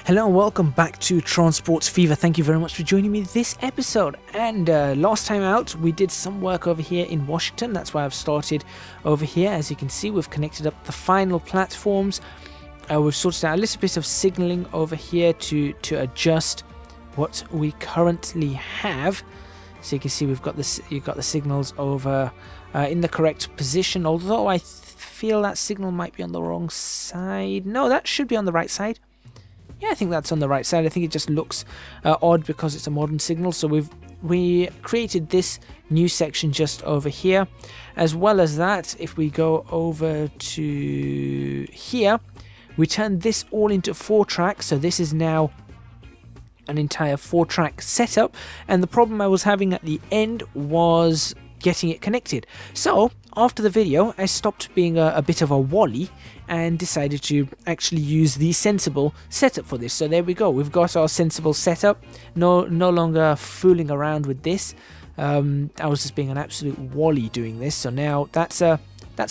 Hello and welcome back to Transports Fever. Thank you very much for joining me this episode. And last time out we did some work over here in Washington. That's why I've started over here. As you can see, we've connected up the final platforms. We've sorted out a little bit of signaling over here to adjust what we currently have. So you can see we've got this. You've got the signals over in the correct position. Although I feel that signal might be on the wrong side. No, that should be on the right side. Yeah, I think that's on the right side. I think it just looks odd because it's a modern signal. So we created this new section just over here. As well as that, if we go over to here, we turn this all into 4 tracks. So this is now an entire 4-track setup. And the problem I was having at the end was getting it connected. So after the video, I stopped being a bit of a wally and decided to actually use the sensible setup for this. So there we go. We've got our sensible setup. No longer fooling around with this. I was just being an absolute wally doing this. So now that's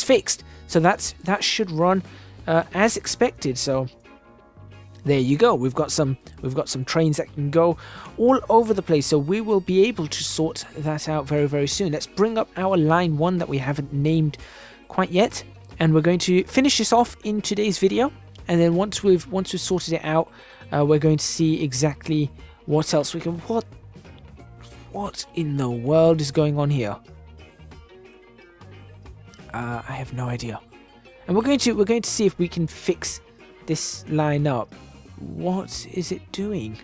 fixed. So that should run as expected. So there you go. We've got some trains that can go all over the place. So we will be able to sort that out very, very soon. Let's bring up our line 1 that we haven't named quite yet, and we're going to finish this off in today's video. And then once we've sorted it out, we're going to see exactly what else we can. What in the world is going on here? I have no idea. And we're going to see if we can fix this line up. What is it doing?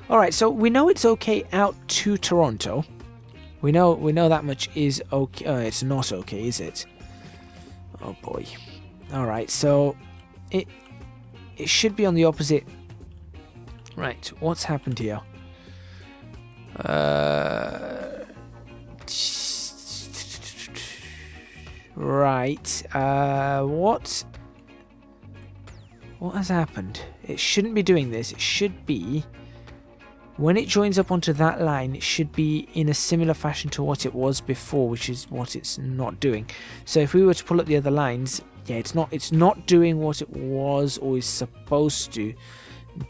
Alright, so we know it's okay out to Toronto. We know that much is okay. It's not okay, is it? Oh boy. Alright, so it should be on the opposite. Right, what's happened here? Right, what has happened? It shouldn't be doing this. It should be, when it joins up onto that line, it should be in a similar fashion to what it was before, which is what it's not doing. So if we were to pull up the other lines, yeah, it's not doing what it was or is supposed to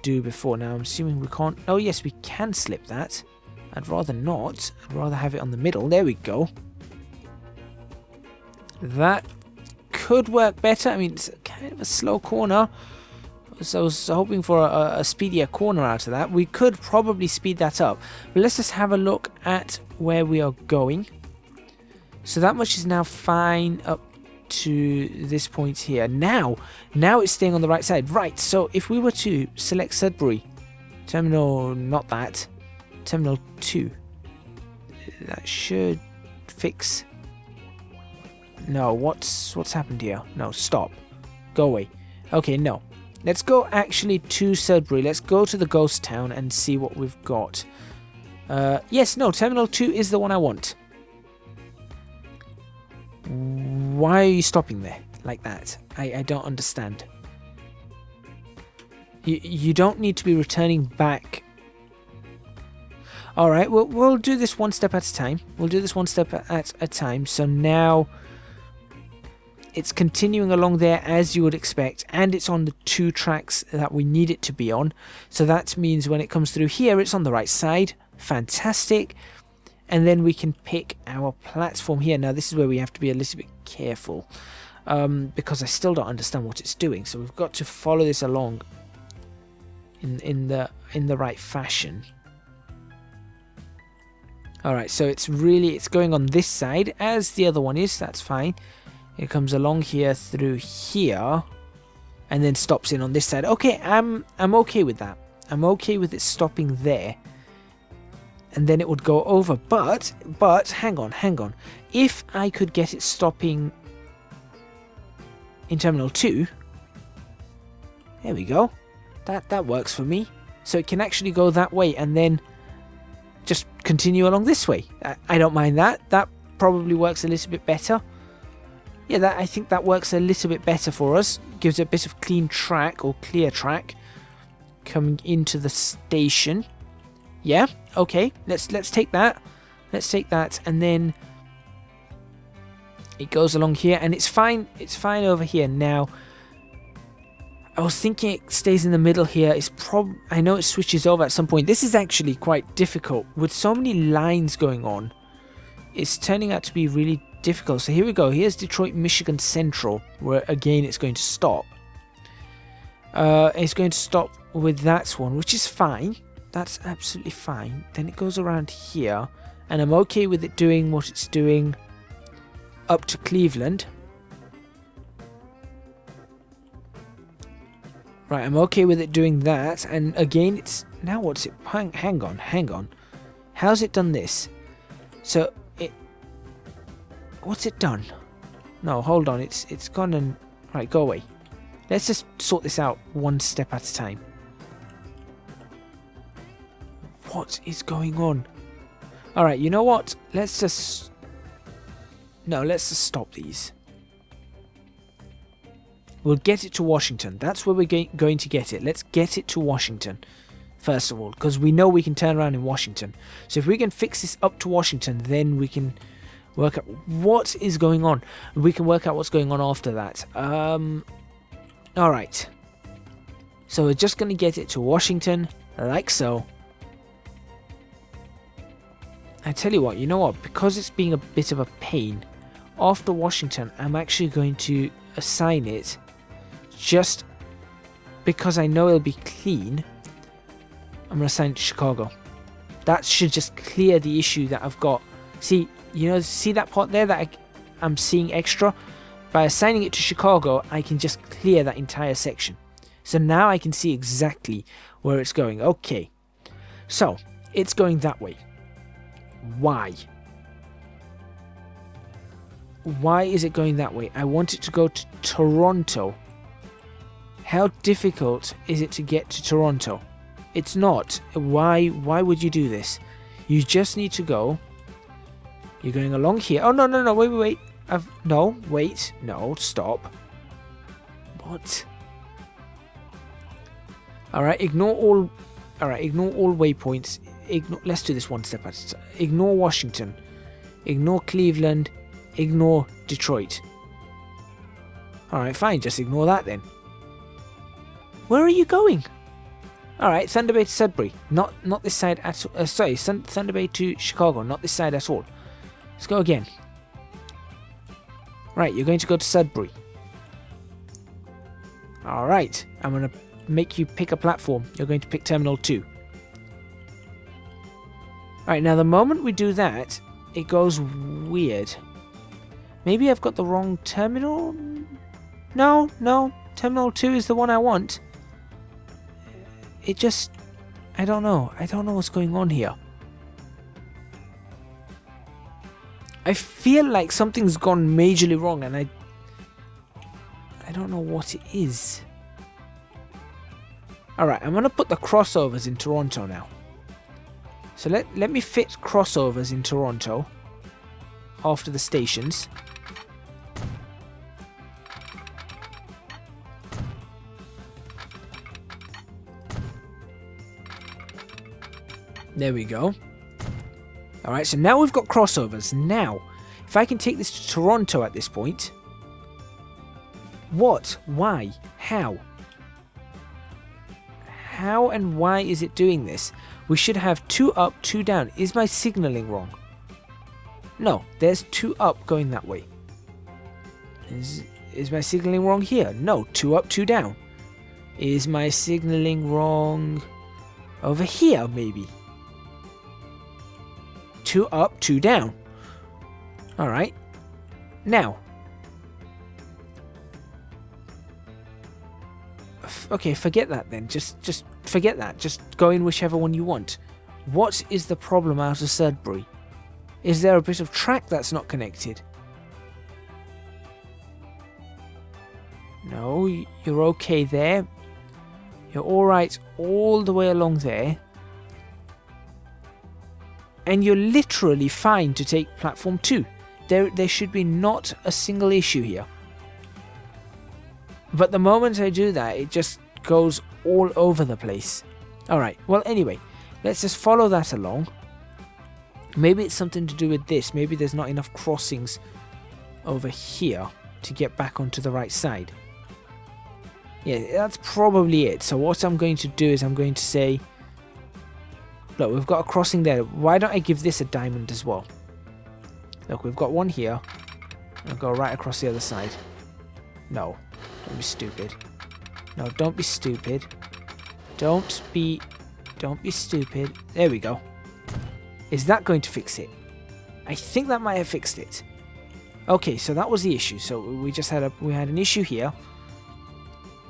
do before. Now I'm assuming we can't. Oh yes, we can slip that. I'd rather not. I'd rather have it on the middle. There we go. That could work better. I mean, it's kind of a slow corner. So I was hoping for a speedier corner out of that. We could probably speed that up. But let's just have a look at where we are going. So that much is now fine up to this point here. Now it's staying on the right side. Right, so if we were to select Sudbury, terminal, not that, terminal 2, that should fix. No, what's happened here? No, stop. Go away. Okay, no. Let's go actually to Sudbury. Let's go to the ghost town and see what we've got. Yes, no, Terminal 2 is the one I want. Why are you stopping there like that? I don't understand. You don't need to be returning back. Alright, we'll do this one step at a time. We'll do this one step at a time. So now it's continuing along there as you would expect, and it's on the 2 tracks that we need it to be on. So that means when it comes through here, it's on the right side. Fantastic. And then we can pick our platform here. Now this is where we have to be a little bit careful, because I still don't understand what it's doing. So we've got to follow this along in the right fashion. Alright, so it's going on this side as the other one is. That's fine. It comes along here through here and then stops in on this side. Okay, I'm okay with that. I'm okay with it stopping there. And then it would go over. But hang on. If I could get it stopping in Terminal 2, there we go. That works for me. So it can actually go that way and then just continue along this way. I don't mind that. That probably works a little bit better. Yeah, I think that works a little bit better for us. Gives it a bit of clean track or clear track coming into the station. Yeah, okay. Let's take that. Let's take that, and then it goes along here, and it's fine. It's fine over here now. I was thinking it stays in the middle here. I know it switches over at some point. This is actually quite difficult. With so many lines going on, it's turning out to be really difficult. So here we go. Here's Detroit, Michigan Central, where again it's going to stop. It's going to stop with that one, which is fine. That's absolutely fine. Then it goes around here, and I'm okay with it doing what it's doing up to Cleveland. Right, I'm okay with it doing that, and again, it's... Now what's it... Hang on. How's it done this? So, it... What's it done? No, hold on, it's gone and... Right, go away. Let's just sort this out one step at a time. What is going on? Alright, you know what? Let's just... No, let's just stop these. We'll get it to Washington. That's where we're going to get it. Let's get it to Washington, first of all, because we know we can turn around in Washington. So if we can fix this up to Washington, then we can work out what is going on. We can work out what's going on after that. Alright. So we're just going to get it to Washington, like so. I tell you what, you know what? Because it's being a bit of a pain, after Washington, I'm actually going to assign it just because I know it'll be clean. I'm going to assign it to Chicago. That should just clear the issue that I've got. See, you know, see that part there that I'm seeing extra? By assigning it to Chicago, I can just clear that entire section. So now I can see exactly where it's going. Okay, so it's going that way. Why? Why is it going that way? I want it to go to Toronto. How difficult is it to get to Toronto? It's not. Why would you do this? You just need to go. You're going along here. Oh, no, wait. No, stop. What? Alright, ignore all waypoints. Let's do this one step at a time. Ignore Washington. Ignore Cleveland. Ignore Detroit. Alright, fine, just ignore that then. Where are you going? Alright, Thunder Bay to Sudbury. Not this side at all. Sorry, Thunder Bay to Chicago. Not this side at all. Let's go again. Right, you're going to go to Sudbury. Alright, I'm going to make you pick a platform. You're going to pick Terminal 2. Alright, now the moment we do that, it goes weird. Maybe I've got the wrong terminal? No, Terminal 2 is the one I want. It just... I don't know what's going on here. I feel like something's gone majorly wrong and I don't know what it is. Alright, I'm going to put the crossovers in Toronto now. So let me fit crossovers in Toronto after the stations. There we go. Alright, so now we've got crossovers. Now, if I can take this to Toronto at this point. What? Why? How? How and why is it doing this? We should have 2 up, 2 down. Is my signaling wrong? No, there's 2 up going that way. Is my signaling wrong here? No, 2 up, 2 down. Is my signaling wrong over here, maybe? 2 up, 2 down. Alright. Now. Okay, forget that then. Just forget that. Just go in whichever one you want. What is the problem out of Sudbury? Is there a bit of track that's not connected? No, you're okay there. You're alright all the way along there. And you're literally fine to take platform 2. There should be not a single issue here. But the moment I do that, it just goes all over the place. Alright, well anyway, let's just follow that along. Maybe it's something to do with this. Maybe there's not enough crossings over here to get back onto the right side. Yeah, that's probably it. So what I'm going to do is I'm going to say, look, we've got a crossing there. Why don't I give this a diamond as well? Look, we've got one here. I'll go right across the other side. No, don't be stupid. No, don't be stupid. Don't be stupid. There we go. Is that going to fix it? I think that might have fixed it. Okay, so that was the issue. So we just had an issue here.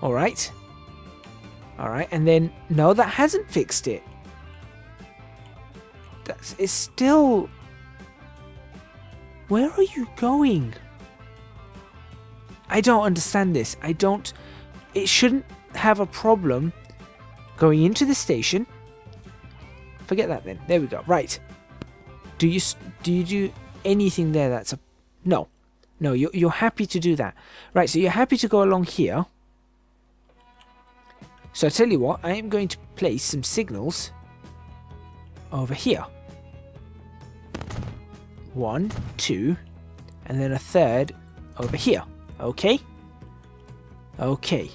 All right. All right, and then no, that hasn't fixed it. It's still. Where are you going? I don't understand this. It shouldn't have a problem going into the station. Forget that then. There we go. Right. Do you do anything there that's a... No. No, you're happy to do that. Right, so you're happy to go along here. So I tell you what, I am going to place some signals over here. 1, 2, and then a third over here. Okay? Okay.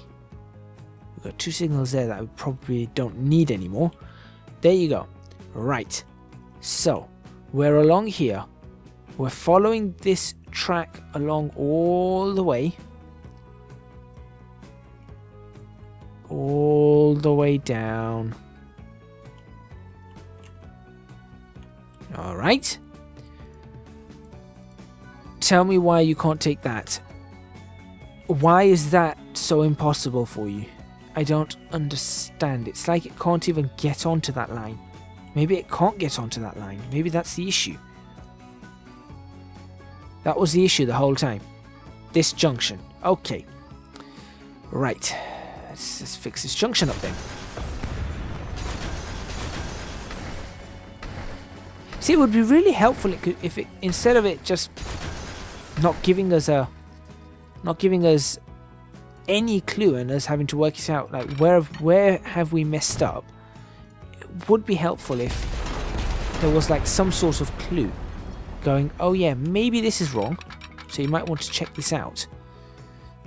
We've got 2 signals there that we probably don't need anymore. There you go. Right. So, we're along here. We're following this track along all the way. All the way down. Alright. Tell me why you can't take that. Why is that so impossible for you? I don't understand. It's like it can't even get onto that line. Maybe it can't get onto that line. Maybe that's the issue. That was the issue the whole time. This junction. Okay. Right. Let's fix this junction up then. See, it would be really helpful if it, instead of it just not giving us any clue and us having to work it out, like where have we messed up, it would be helpful if there was like some sort of clue going, oh yeah, maybe this is wrong, so you might want to check this out.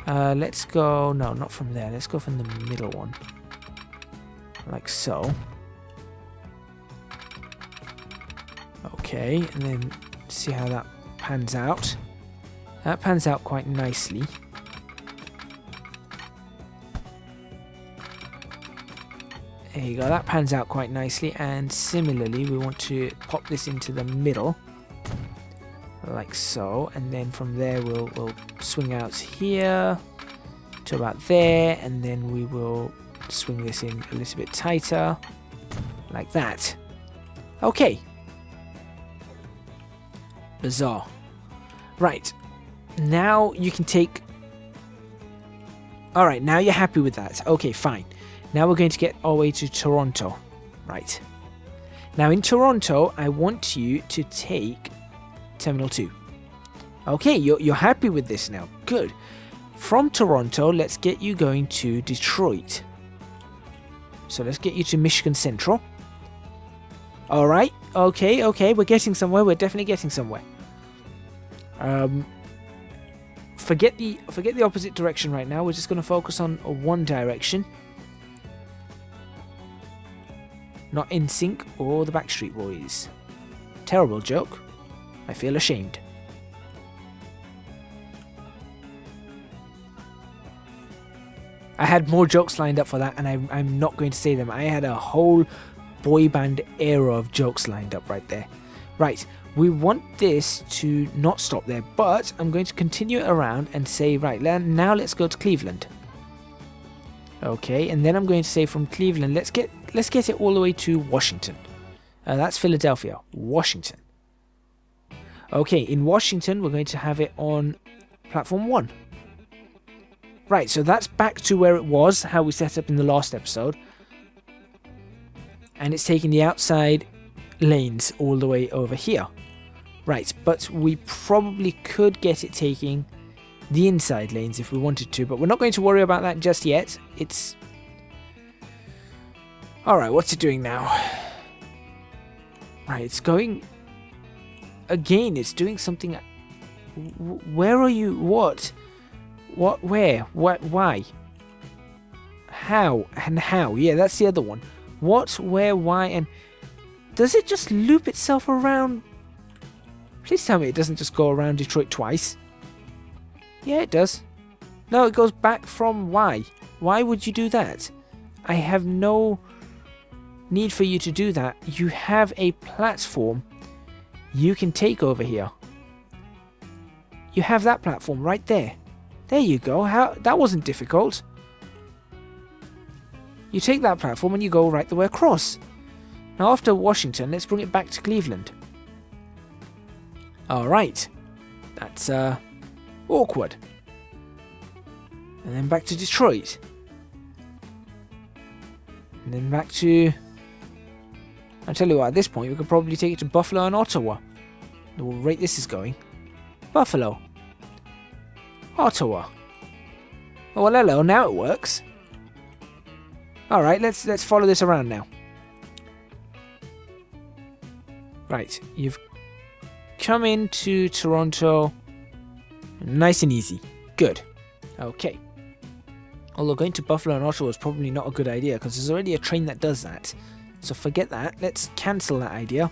Let's go, no, not from there, let's go from the middle one, like so. Okay, and then see how that pans out. That pans out quite nicely. There you go, that pans out quite nicely, and similarly we want to pop this into the middle like so, and then from there we'll swing out here to about there, and then we will swing this in a little bit tighter like that. Okay. Bizarre. Right. Now you can take... Alright, now you're happy with that. Okay, fine. Now we're going to get our way to Toronto. Right. Now in Toronto, I want you to take Terminal 2. Okay, you're happy with this now. Good. From Toronto, let's get you going to Detroit. So let's get you to Michigan Central. Alright, okay, we're getting somewhere. We're definitely getting somewhere. Forget the opposite direction right now. We're just going to focus on one direction. Not NSYNC or the Backstreet Boys. Terrible joke. I feel ashamed. I had more jokes lined up for that, and I'm not going to say them. I had a whole boy band era of jokes lined up right there. Right, we want this to not stop there, but I'm going to continue it around and say, right, now let's go to Cleveland. Okay, and then I'm going to say from Cleveland, let's get it all the way to Washington. That's Philadelphia, Washington. Okay, in Washington, we're going to have it on platform 1. Right, so that's back to where it was, how we set up in the last episode. And it's taking the outside lanes all the way over here. Right, but we probably could get it taking the inside lanes if we wanted to, but we're not going to worry about that just yet. It's... Alright, what's it doing now? Right, it's going... Again, it's doing something... Where are you? What? What? Where? What? Why? how and how. Yeah, that's the other one. What, where, why, and does it just loop itself around? Please tell me it doesn't just go around Detroit twice. Yeah, it does. No, it goes back from why. Why would you do that? I have no need for you to do that. You have a platform you can take over here. You have that platform right there. There you go. That wasn't difficult. You take that platform and you go right the way across. Now after Washington, let's bring it back to Cleveland. Alright. That's awkward. And then back to Detroit. And then back to... I'll tell you what, at this point we could probably take it to Buffalo and Ottawa. The rate this is going. Buffalo. Ottawa. Oh, well, hello, now it works. Alright, let's follow this around now. Right, you've come into Toronto. Nice and easy. Good. Okay. Although going to Buffalo and Ottawa is probably not a good idea because there's already a train that does that. So forget that. Let's cancel that idea.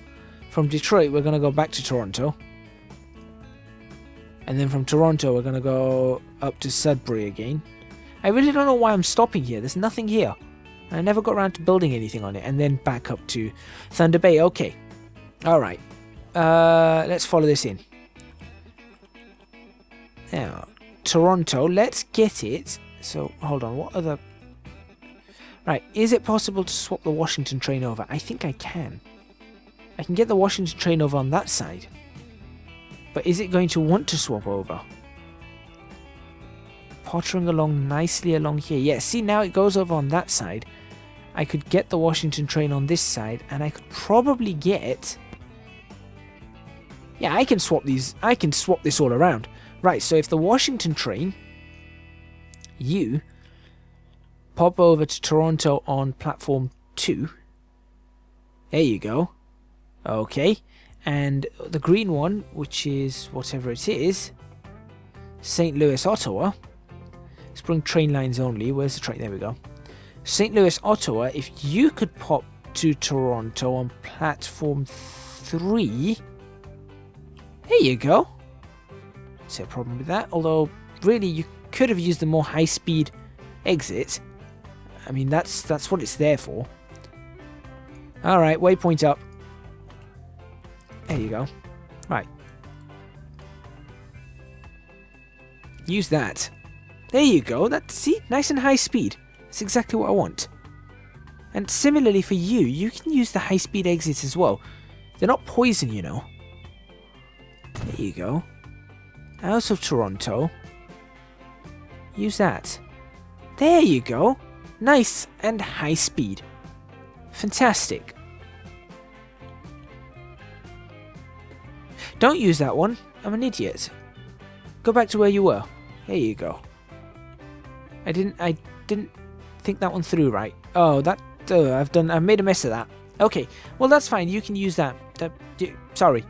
From Detroit, we're going to go back to Toronto. And then from Toronto, we're going to go up to Sudbury again. I really don't know why I'm stopping here. There's nothing here. I never got around to building anything on it. And then back up to Thunder Bay. Okay. Alright. Let's follow this in. Now, Toronto. Let's get it. So, hold on. What other... Right. Is it possible to swap the Washington train over? I think I can. I can get the Washington train over on that side. But is it going to want to swap over? Pottering along nicely along here. Yeah, see, now it goes over on that side. I could get the Washington train on this side, and I could probably get... Yeah, I can swap these. I can swap this all around. Right, so if the Washington train, you pop over to Toronto on platform 2. There you go. Okay. And the green one, which is whatever it is, St. Louis, Ottawa. Let's bring train lines only. Where's the train? There we go. St. Louis, Ottawa. If you could pop to Toronto on platform 3. There you go. See a problem with that. Although, really, you could have used the more high-speed exit. I mean, that's what it's there for. Alright, waypoint up. There you go. Right. Use that. There you go. See? Nice and high speed. That's exactly what I want. And similarly for you, you can use the high speed exits as well. They're not poison, you know. There you go. Out of Toronto. Use that. There you go. Nice and high speed. Fantastic. Don't use that one. I'm an idiot. Go back to where you were. There you go. I didn't think that one through right. Oh, I've made a mess of that. Okay. Well, that's fine. You can use that. Sorry.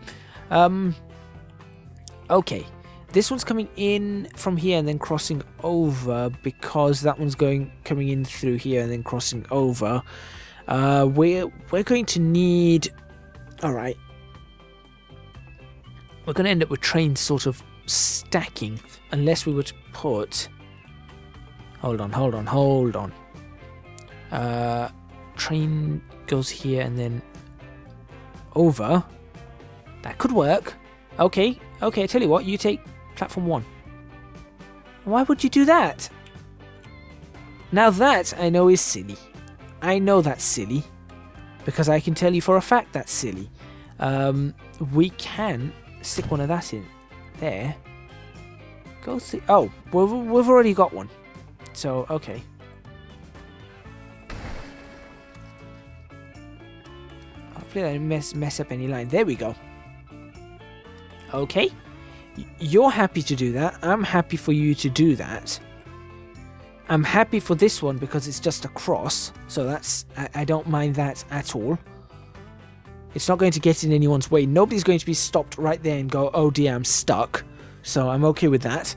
Okay. This one's coming in from here and then crossing over because that one's coming in through here and then crossing over. We're going to need... Alright. We're going to end up with trains sort of stacking unless we were to put... Hold on. Train goes here and then over. That could work. Okay, I tell you what, you take platform 1. Why would you do that? Now that I know is silly. I know that's silly because I can tell you for a fact that's silly. We can stick one of that in there. Go through. Oh, we've already got one. So okay. Hopefully I didn't mess up any line. There we go. Okay. You're happy to do that. I'm happy for you to do that. I'm happy for this one because it's just a cross. So that's... I don't mind that at all. It's not going to get in anyone's way. Nobody's going to be stopped right there and go, oh dear, I'm stuck. So I'm okay with that.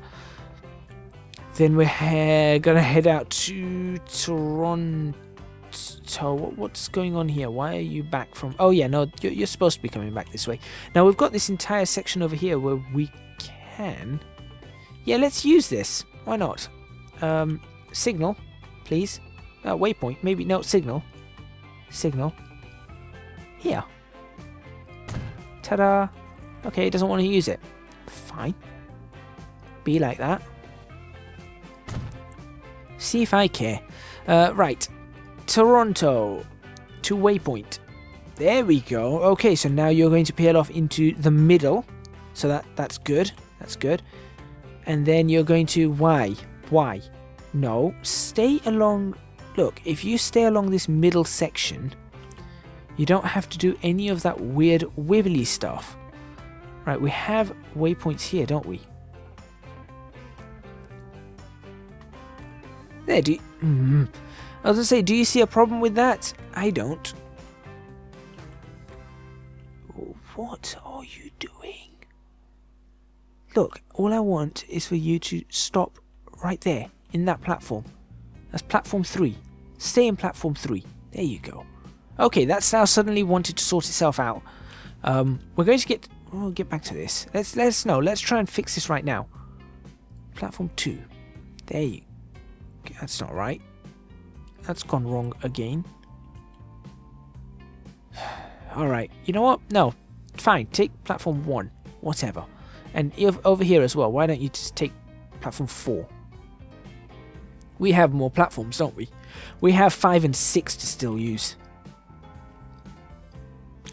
Then we're gonna head out to Toronto. What's going on here? Why are you back from... Oh yeah, no, you're supposed to be coming back this way. Now we've got this entire section over here where we can... Yeah, let's use this. Why not? Signal, please. Waypoint, maybe. No, signal. Signal. Here. Ta-da. Okay, it doesn't want to use it. Fine. Be like that. See if I care. Right. Toronto to waypoint. There we go. Okay, so now you're going to peel off into the middle. So that's good. That's good. And then you're going to... Why? No. Stay along... Look, if you stay along this middle section, you don't have to do any of that weird wibbly stuff. Right, we have waypoints here, don't we? There, I was going to say, do you see a problem with that? I don't. What are you doing? Look, all I want is for you to stop right there, in that platform. That's platform 3. Stay in platform 3. There you go. Okay, that's now suddenly wanted to sort itself out. We're going to get... We'll get back to this. Let's try and fix this right now. Platform 2. There you... That's not right. That's gone wrong again. Alright, you know what? No, fine. Take platform 1. Whatever. And over here as well, why don't you just take platform 4? We have more platforms, don't we? We have 5 and 6 to still use.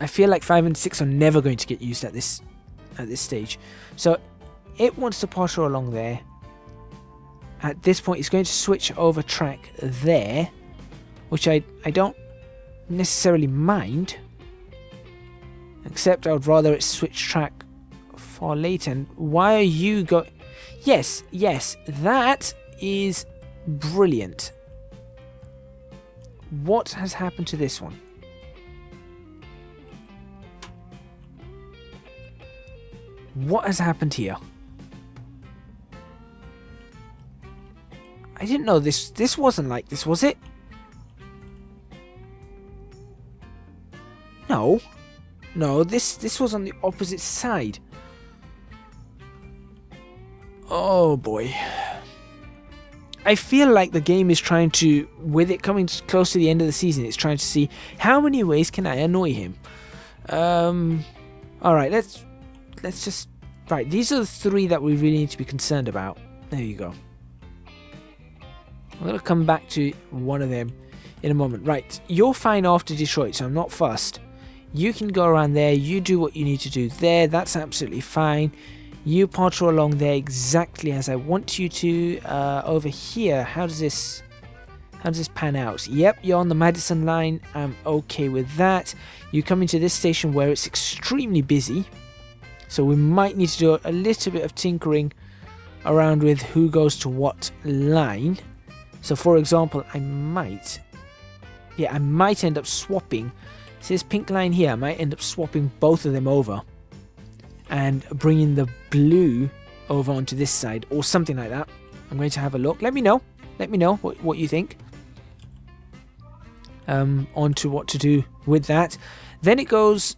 I feel like 5 and 6 are never going to get used at this stage. So it wants to potter along there. At this point, it's going to switch over track there, which I don't necessarily mind. Except I would rather it switch track far later. And why are you go... Yes, that is brilliant. What has happened to this one? What has happened here? I didn't know this wasn't like this, was it? No, this was on the opposite side. Oh boy. I feel like the game is trying to, with it coming close to the end of the season, it's trying to see how many ways can I annoy him. Alright, let's just... Right, these are the 3 that we really need to be concerned about. There you go. I'm going to come back to one of them in a moment. Right, you're fine after Detroit, so I'm not fussed. You can go around there, you do what you need to do there, that's absolutely fine. You potter along there exactly as I want you to. Over here, how does this pan out? Yep, you're on the Madison line, I'm okay with that. You come into this station where it's extremely busy. So we might need to do a little bit of tinkering around with who goes to what line. So for example, I might end up swapping. See this pink line here? I might end up swapping both of them over and bringing the blue over onto this side or something like that. I'm going to have a look. Let me know what you think onto what to do with that. Then it goes...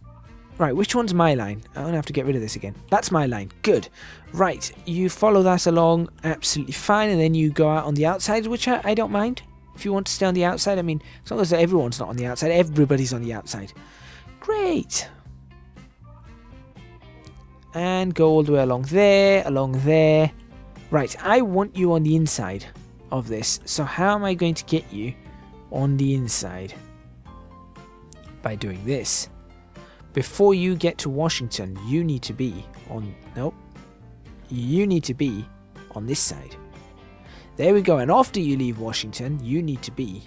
Right, which one's my line? I'm going to have to get rid of this again. That's my line. Good. Right, you follow that along absolutely fine, and then you go out on the outside, which I don't mind. If you want to stay on the outside, I mean, as long as everyone's not on the outside, everybody's on the outside. Great. And go all the way along there. Right, I want you on the inside of this. So how am I going to get you on the inside? By doing this. Before you get to Washington, you need to be on... Nope. You need to be on this side. There we go. And after you leave Washington, you need to be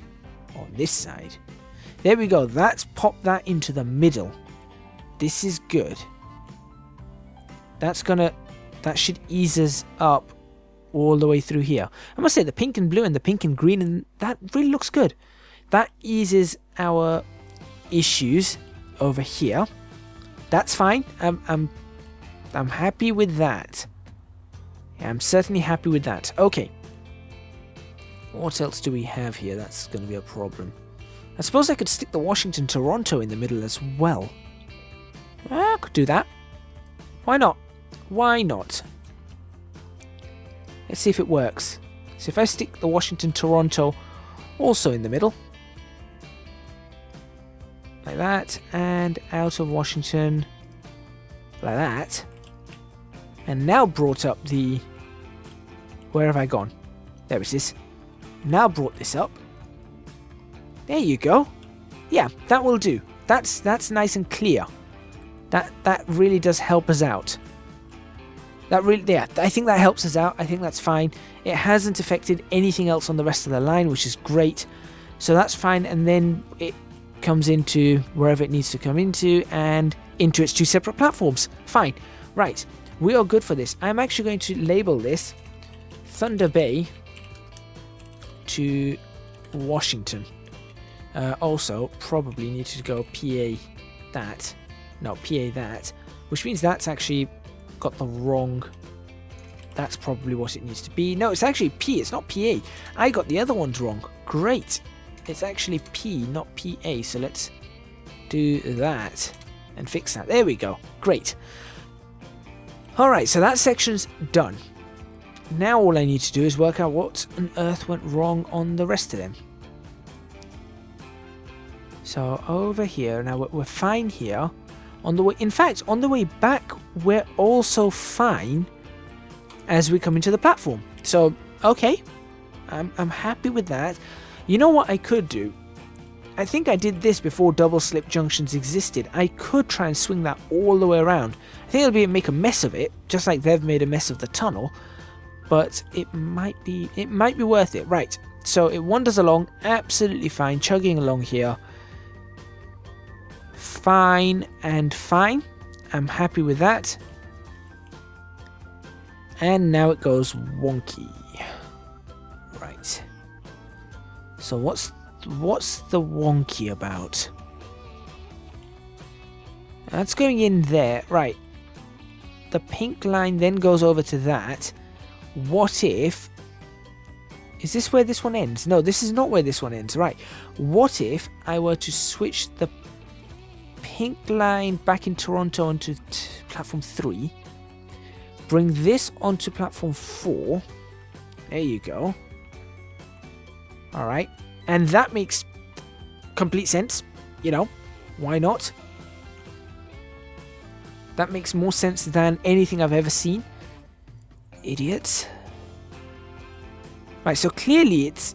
on this side. There we go. That's popped that into the middle. This is good. That should ease us up all the way through here. I must say the pink and blue and the pink and green, and that really looks good. That eases our issues over here. That's fine. I'm happy with that. Yeah, I'm certainly happy with that. Okay. What else do we have here? That's going to be a problem. I suppose I could stick the Washington-Toronto in the middle as well. I could do that. Why not? Why not? Let's see if it works. So if I stick the Washington-Toronto also in the middle, like that, and out of Washington, like that, and now brought up the... Where have I gone? There it is. Now brought this up. There you go. Yeah, that will do. That's nice and clear. That really does help us out. That really, yeah, I think that helps us out. I think that's fine. It hasn't affected anything else on the rest of the line, which is great. So that's fine. And then it comes into wherever it needs to come into and into its two separate platforms. Fine. Right. We are good for this. I'm actually going to label this Thunder Bay to Washington. Also, probably need to go PA that. No, PA that. Which means that's actually got the wrong... That's probably what it needs to be. No, it's actually P. It's not PA. I got the other ones wrong. Great. It's actually P, not PA. So let's do that and fix that. There we go. Great. Alright, so that section's done. Now all I need to do is work out what on earth went wrong on the rest of them. So over here, now we're fine here. On the way, in fact, on the way back, we're also fine as we come into the platform. So, okay, I'm happy with that. You know what I could do? I think I did this before double slip junctions existed. I could try and swing that all the way around. I think it'll make a mess of it, just like they've made a mess of the tunnel. But it might be worth it. Right, so it wanders along absolutely fine, chugging along here. Fine and fine. I'm happy with that. And now it goes wonky. Right. So what's the wonky about? That's going in there. Right. The pink line then goes over to that. What if... Is this where this one ends? No, this is not where this one ends. Right. What if I were to switch the pink line back in Toronto onto platform 3, bring this onto platform 4, there you go, alright, and that makes complete sense, you know, why not? That makes more sense than anything I've ever seen. Idiots. Right, so clearly it's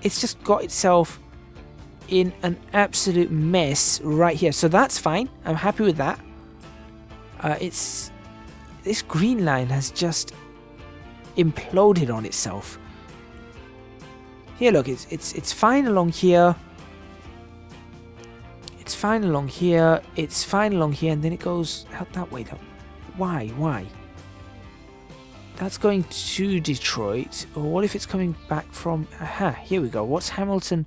just got itself in an absolute mess right here. So that's fine. I'm happy with that. This green line has just imploded on itself. Here, look, it's fine along here. It's fine along here. It's fine along here, and then it goes out that way though. Why? That's going to Detroit. Or what if it's coming back from... Aha, here we go. What's Hamilton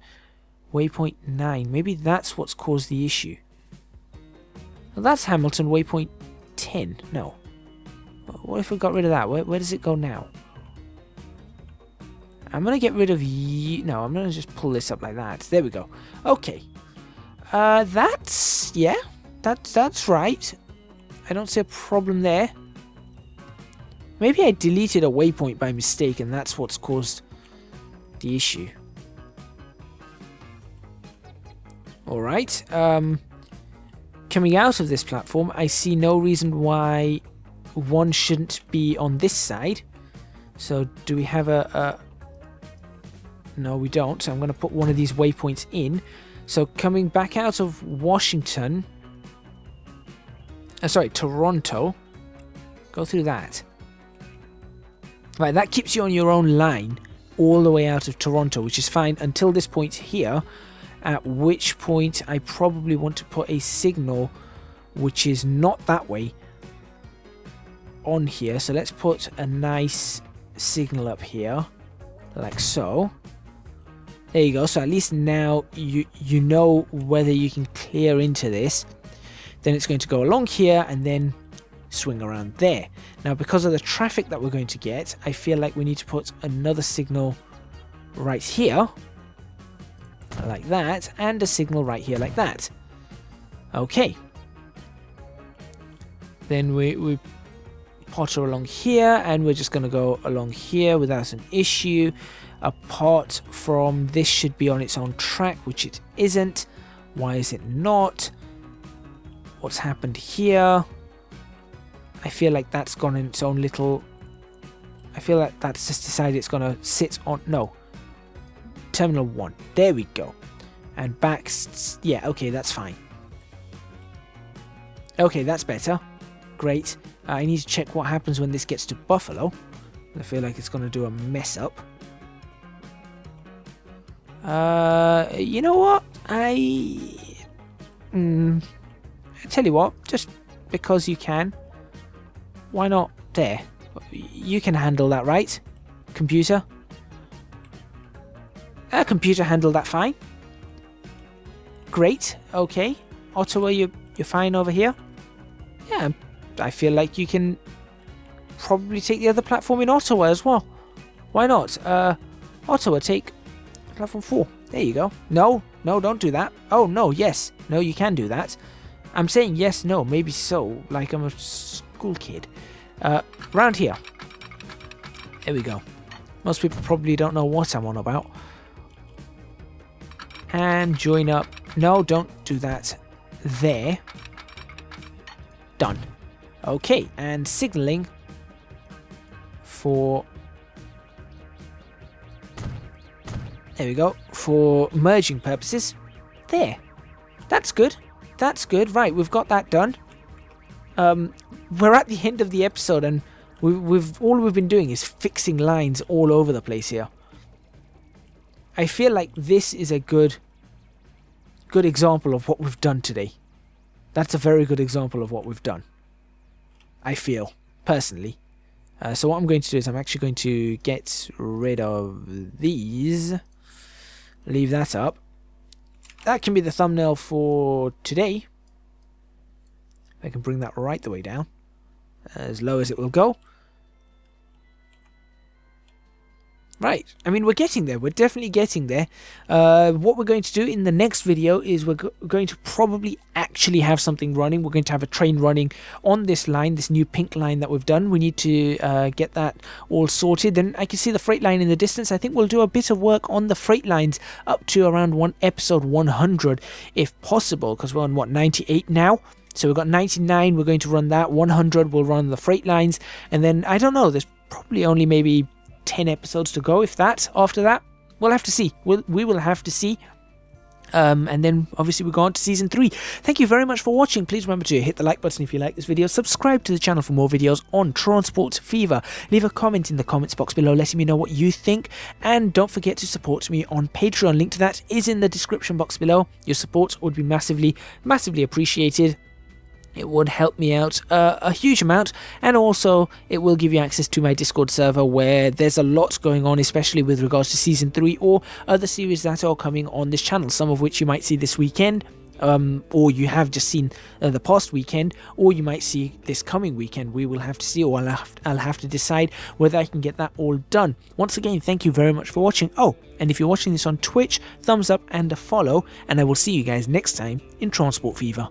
waypoint 9? Maybe that's what's caused the issue. Well, that's Hamilton waypoint 10. No. What if we got rid of that? Where does it go now? I'm going to get rid of... No, I'm going to just pull this up like that. There we go. Okay. That's... Yeah. That's right. I don't see a problem there. Maybe I deleted a waypoint by mistake and that's what's caused the issue. Alright. Coming out of this platform, I see no reason why one shouldn't be on this side. So do we have a... No, we don't. So I'm going to put one of these waypoints in. So coming back out of Washington... sorry, Toronto. Go through that. Right, that keeps you on your own line all the way out of Toronto, which is fine until this point here, at which point I probably want to put a signal which is not that way on here. So let's put a nice signal up here, like so. There you go. So at least now you know whether you can clear into this. Then it's going to go along here and then swing around there. Now, because of the traffic that we're going to get, I feel like we need to put another signal right here, like that, and a signal right here like that. Okay. Then we potter along here, and we're just going to go along here without an issue. Apart from this should be on its own track, which it isn't. Why is it not? What's happened here? I feel like that's gone in its own little... I feel like that's just decided it's going to sit on... No. Terminal 1. There we go. And back... Yeah, okay, that's fine. Okay, that's better. Great. I need to check what happens when this gets to Buffalo. I feel like it's going to do a mess up. You know what? I tell you what, just because you can, why not there? You can handle that, right? Computer? Computer handled that fine. Great, okay. Ottawa, you're fine over here? Yeah, I feel like you can probably take the other platform in Ottawa as well. Why not? Ottawa, take platform 4. There you go. No, don't do that. Oh, no, yes. No, you can do that. I'm saying yes, no, maybe so. Like I'm a school kid. Round here. There we go. Most people probably don't know what I'm on about. And join up. No, don't do that. There. Done. Okay, and signaling for... There we go. For merging purposes. There. That's good. That's good. Right, we've got that done. We're at the end of the episode, and all we've been doing is fixing lines all over the place here. I feel like this is a good example of what we've done today. That's a very good example of what we've done, I feel, personally. So what I'm going to do is I'm actually going to get rid of these. Leave that up. That can be the thumbnail for today. I can bring that right the way down, as low as it will go. Right, I mean, we're getting there. We're definitely getting there. What we're going to do in the next video is we're going to probably actually have something running. We're going to have a train running on this line, this new pink line that we've done. We need to get that all sorted. Then I can see the freight line in the distance. I think we'll do a bit of work on the freight lines up to around episode 100, if possible, because we're on, what, 98 now? So we've got 99, we're going to run that. 100, we'll run the freight lines. And then, I don't know, there's probably only maybe 10 episodes to go, if that. After that, we'll have to see. We will have to see. And then obviously we go on to season 3. Thank you very much for watching. Please remember to hit the like button if you like this video. Subscribe to the channel for more videos on Transport Fever. Leave a comment in the comments box below letting me know what you think. And don't forget to support me on Patreon. Link to that is in the description box below. Your support would be massively appreciated. It would help me out a huge amount, and also it will give you access to my Discord server where there's a lot going on, especially with regards to season 3 or other series that are coming on this channel, some of which you might see this weekend, or you have just seen the past weekend, or you might see this coming weekend. We will have to see, or I'll have to decide whether I can get that all done. Once again, thank you very much for watching. Oh, and if you're watching this on Twitch, thumbs up and a follow, and I will see you guys next time in Transport Fever.